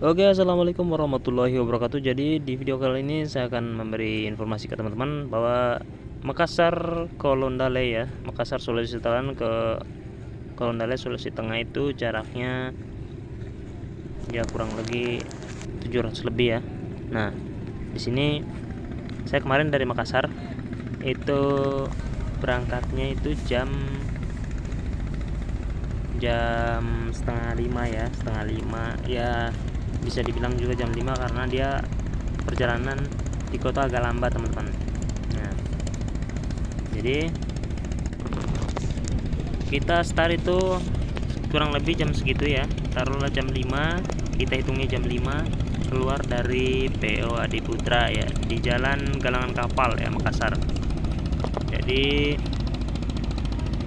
Oke, assalamualaikum warahmatullahi wabarakatuh. Jadi di video kali ini saya akan memberi informasi ke teman-teman bahwa Makassar Kolondale ya, Makassar Sulawesi Selatan ke Kolondale Sulawesi Tengah itu jaraknya ya kurang lebih 700 lebih ya. Nah, di sini saya kemarin dari Makassar itu berangkatnya itu jam setengah lima ya, setengah lima ya, bisa dibilang juga jam 5 karena dia perjalanan di kota agak lambat teman-teman. Nah, jadi kita start itu kurang lebih jam segitu ya, taruhlah jam 5, kita hitungnya jam 5 keluar dari PO Adiputra ya, di jalan Galangan Kapal ya, Makassar. Jadi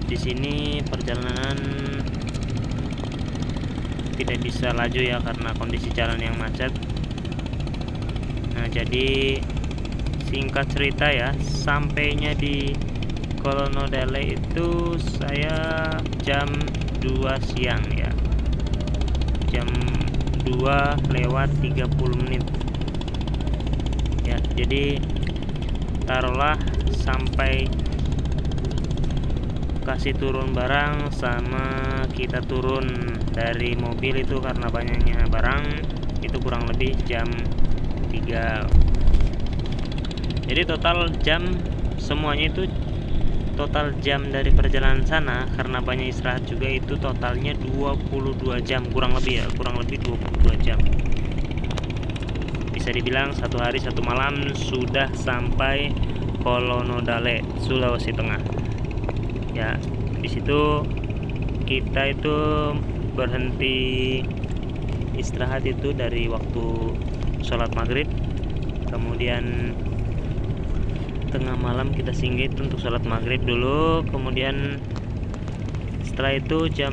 di sini perjalanan tidak bisa laju ya karena kondisi jalan yang macet. Nah, jadi singkat cerita ya, sampainya di Kolonodale itu saya jam 2 siang ya, jam 2 lewat 30 menit ya. Jadi taruhlah sampai kasih turun barang sama kita turun dari mobil itu karena banyaknya barang itu kurang lebih jam 3. Jadi total jam semuanya itu, total jam dari perjalanan sana karena banyak istirahat juga itu totalnya 22 jam kurang lebih ya, kurang lebih 22 jam. Bisa dibilang satu hari satu malam sudah sampai Kolonodale Sulawesi Tengah. Ya, di situ kita itu berhenti istirahat itu dari waktu sholat maghrib, kemudian tengah malam kita singgah itu untuk sholat maghrib dulu, kemudian setelah itu jam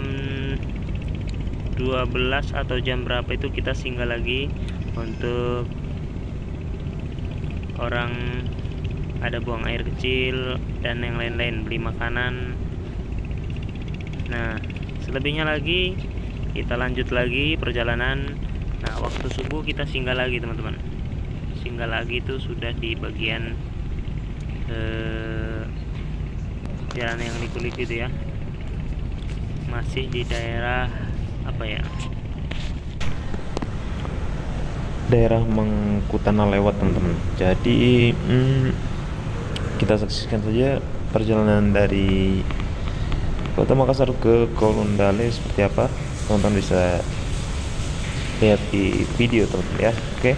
12 atau jam berapa itu kita singgah lagi untuk orang ada buang air kecil dan yang lain-lain, beli makanan. Nah, selebihnya lagi kita lanjut lagi perjalanan. Nah, waktu subuh kita singgah lagi teman-teman, singgah lagi itu sudah di bagian jalan yang liku-liku itu ya, masih di daerah apa ya, daerah Mangkutana lewat teman-teman. Jadi kita saksikan saja perjalanan dari Kota Makassar ke Kolondale seperti apa. Teman-teman bisa lihat di video teman-teman ya. Oke.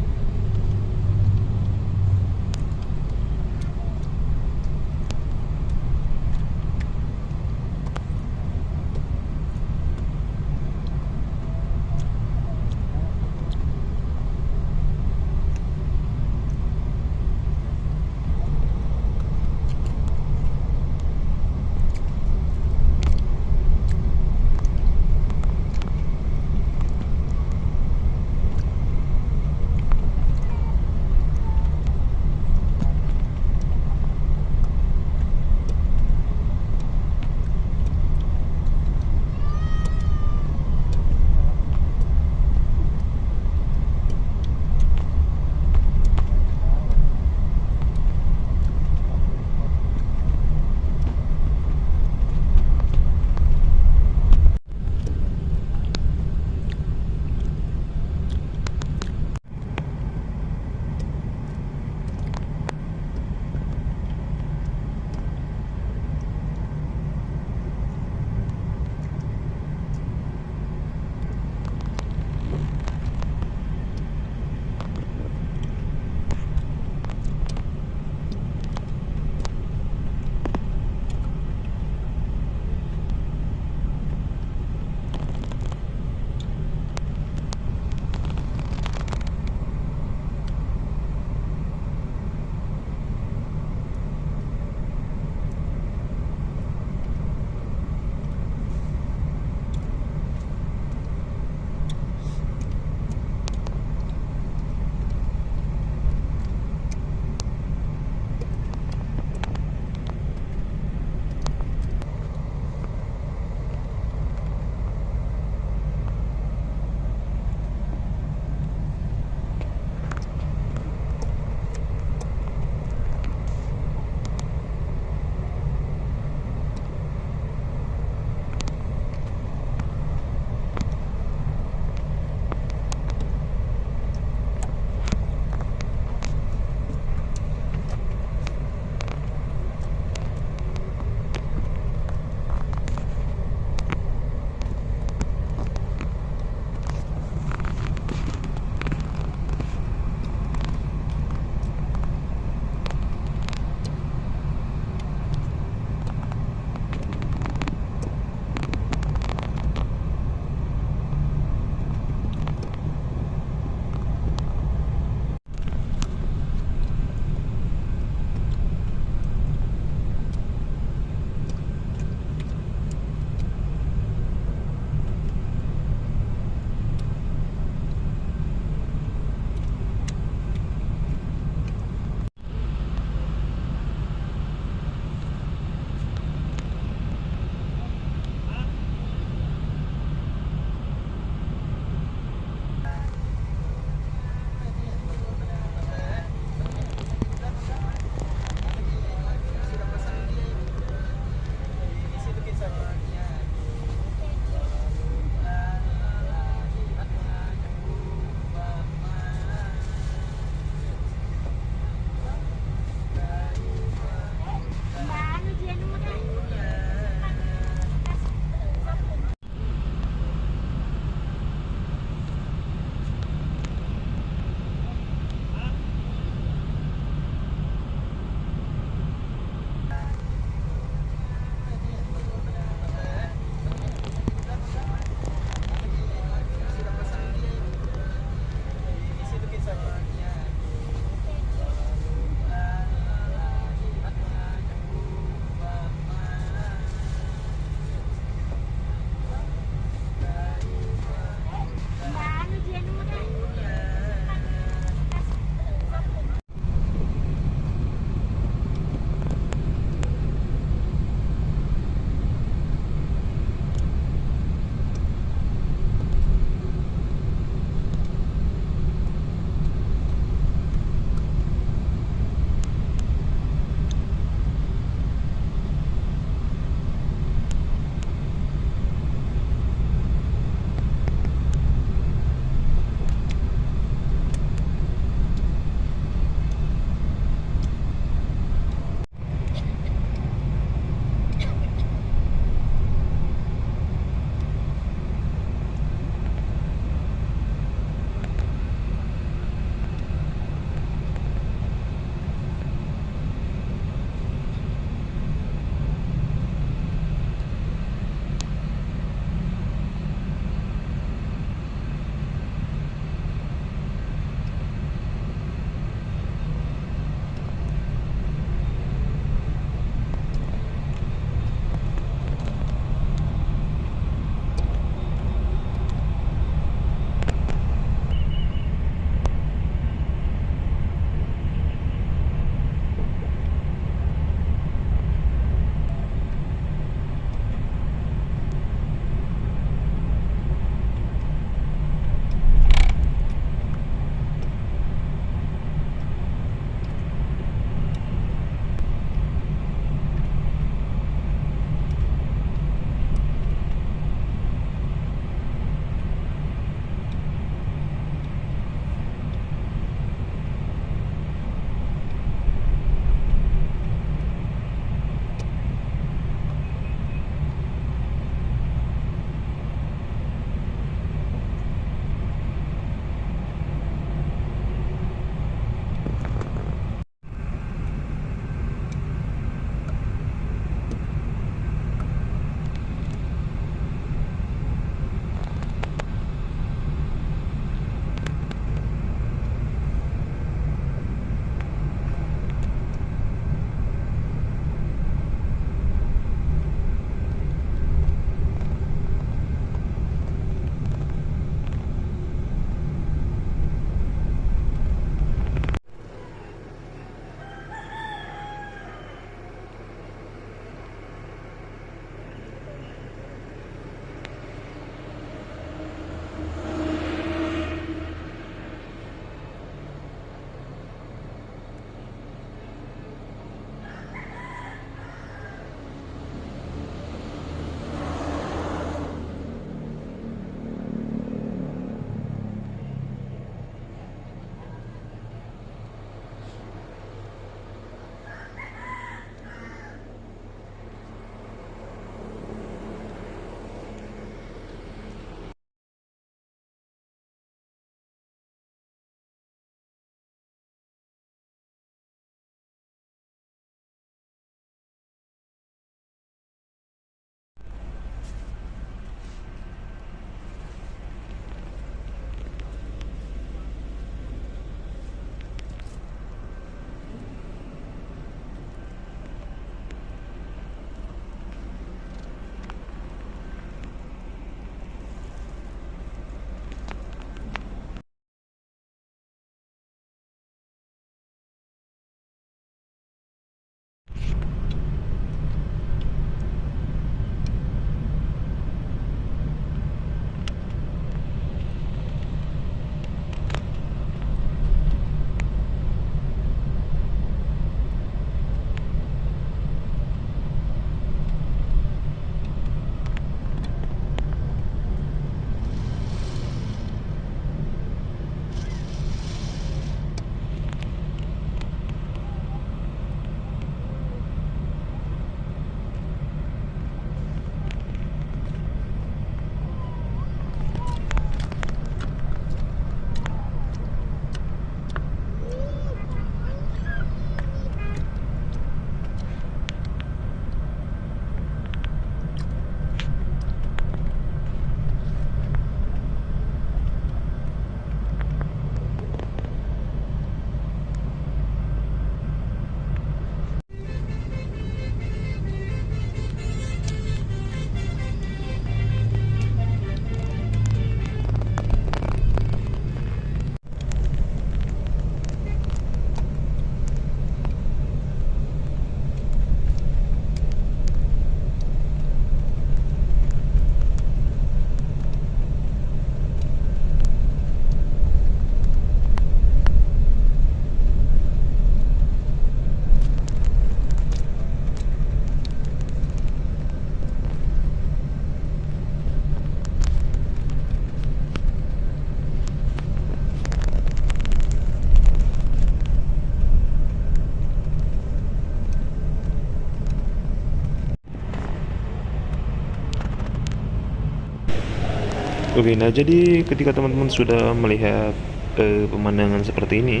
Oke, nah jadi ketika teman-teman sudah melihat pemandangan seperti ini,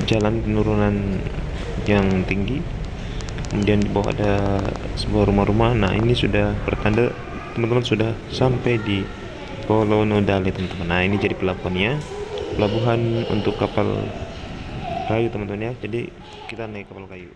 jalan penurunan yang tinggi, kemudian di bawah ada sebuah rumah-rumah. Nah, ini sudah pertanda teman-teman sudah sampai di Kolonodale, teman-teman. Nah, ini jadi pelabuhannya, pelabuhan untuk kapal kayu, teman-teman ya. Jadi kita naik kapal kayu.